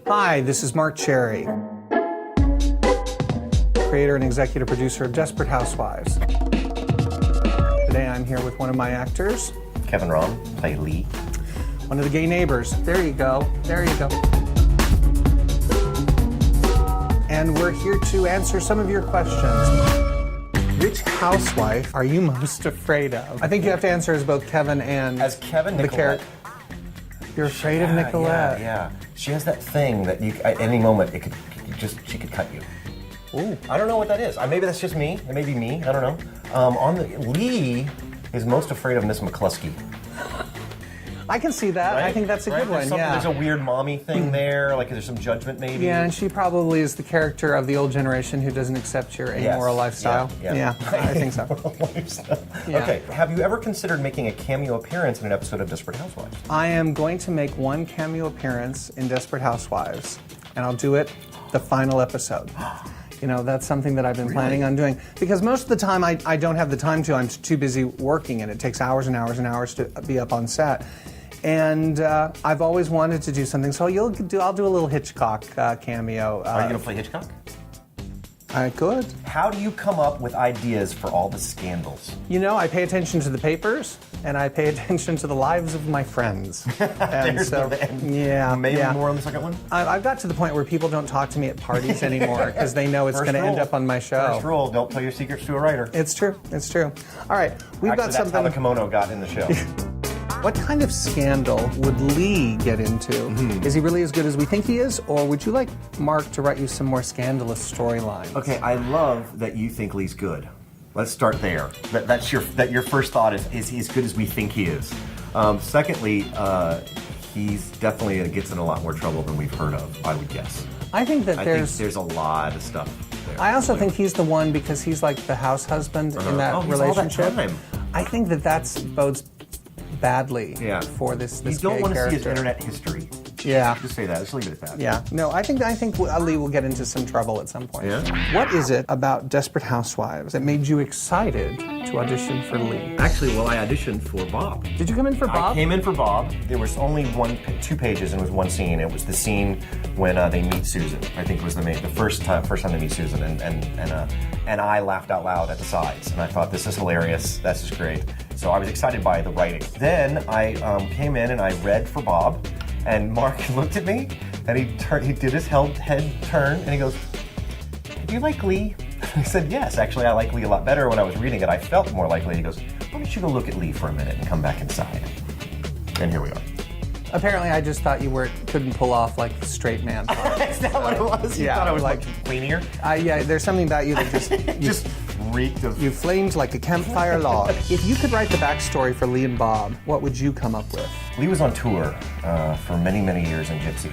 Hi, this is Mark Cherry, creator and executive producer of Desperate Housewives. Today I'm here with one of my actors. Kevin Ron, play Lee. One of the gay neighbors. There you go. There you go. And we're here to answer some of your questions. Which housewife are you most afraid of? I think you have to answer as both Kevin and As Kevin, the Nicolette. You're afraid of Nicolette. Yeah. She has that thing that you, at any moment, she could cut you. Ooh. I don't know what that is. Maybe that's just me. It may be me. I don't know. Lee is most afraid of Miss McCluskey. I can see that. Right? I think that's a good one. Yeah. There's a weird mommy thing there. Like there's some judgment, maybe. Yeah, and she probably is the character of the old generation who doesn't accept your amoral lifestyle. Yeah. I think so. Yeah. Okay. Have you ever considered making a cameo appearance in an episode of Desperate Housewives? I am going to make one cameo appearance in Desperate Housewives, and I'll do it the final episode. You know, that's something that I've been planning on doing. Because most of the time I don't have the time to. I'm too busy working, and it takes hours and hours and hours to be up on set. And I've always wanted to do something, so I'll do a little Hitchcock cameo. Are you going to play Hitchcock? I could. How do you come up with ideas for all the scandals? You know, I pay attention to the papers, and I pay attention to the lives of my friends. And Maybe more on the second one? I've got to the point where people don't talk to me at parties anymore because they know it's going to end up on my show. First rule, don't tell your secrets to a writer. It's true. It's true. All right, we've got something. That's how the kimono got in the show. What kind of scandal would Lee get into? Is he really as good as we think he is, or would you like Mark to write you some more scandalous storylines? Okay, I love that you think Lee's good. Let's start there. That your first thought is he as good as we think he is. Secondly, he's definitely gets in a lot more trouble than we've heard of, I would guess. I think that there's a lot of stuff there. I also think he's the one because he's like the house husband in that relationship. All that time. I think that bodes badly for this You don't gay want to character. see his internet history. Yeah. Just say that. Just leave it at that. Yeah. No, I think Lee will get into some trouble at some point. Yeah? What is it about Desperate Housewives that made you excited to audition for Lee? Actually, I auditioned for Bob. Did you come in for Bob? I came in for Bob. There was only two pages, and it was one scene. It was the scene when they meet Susan. I think was the first time they meet Susan, and I laughed out loud at the sides, and I thought this is hilarious. This is great. So I was excited by the writing. Then I came in and I read for Bob. And Mark looked at me, and he did his head turn, and he goes, "Do you like Lee?" I said, "Yes, actually, I like Lee a lot better. When I was reading it, I felt more like Lee." He goes, "Why don't you go look at Lee for a minute and come back inside?" And here we are. Apparently, I just thought you couldn't pull off like the straight man part. Is that what it was? You thought I was like cleanier? Yeah, there's something about you that just reeked of. You flamed like a campfire log. If you could write the backstory for Lee and Bob, what would you come up with? Lee was on tour for many, many years in Gypsy,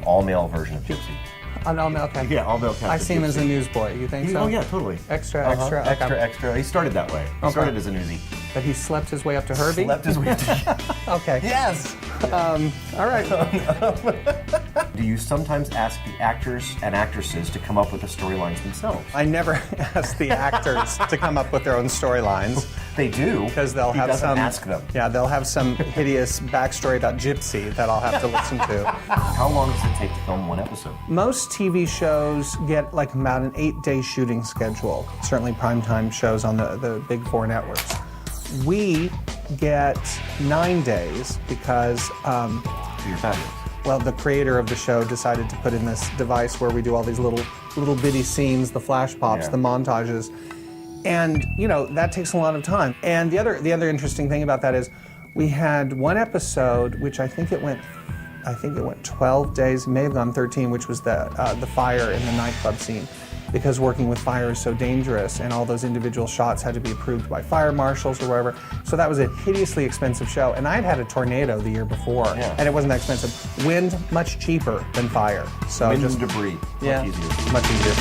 all-male version of Gypsy. Okay. Yeah, all-male cast. I see him as a newsboy. You think so? Oh yeah, totally. Extra. Extra. He started that way. He started as a newsie. But he slept his way up to Herbie? Slept his way up to... Okay. Yes! All right. Do you sometimes ask the actors and actresses to come up with the storylines themselves? I never ask the actors to come up with their own storylines. They do. Because they'll have some... ask them. Yeah, they'll have some hideous backstory about Gypsy that I'll have to listen to. How long does it take to film one episode? Most TV shows get like about an 8-day shooting schedule. Certainly primetime shows on the big 4 networks. We get 9 days because... You're fabulous. Well, the creator of the show decided to put in this device where we do all these little bitty scenes, the flash pops, the montages. And, you know, that takes a lot of time. And the other interesting thing about that is we had one episode, which I think it went 12 days, may have gone 13, which was the fire in the nightclub scene. Because working with fire is so dangerous, and all those individual shots had to be approved by fire marshals or wherever. So that was a hideously expensive show. And I had a tornado the year before, and it wasn't that expensive. Wind, much cheaper than fire. So wind and debris, much easier.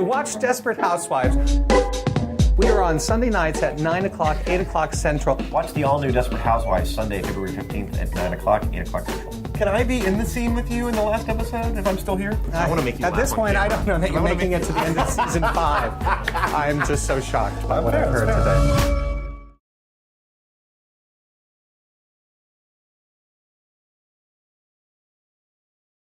Watch Desperate Housewives. We are on Sunday nights at 9 o'clock, 8 o'clock Central. Watch the all-new Desperate Housewives Sunday, February 15th at 9 o'clock, 8 o'clock Central. Can I be in the scene with you in the last episode if I'm still here? I want to make you At this point, I don't know that you're making it to the end of season 5. I am just so shocked by what I've heard today.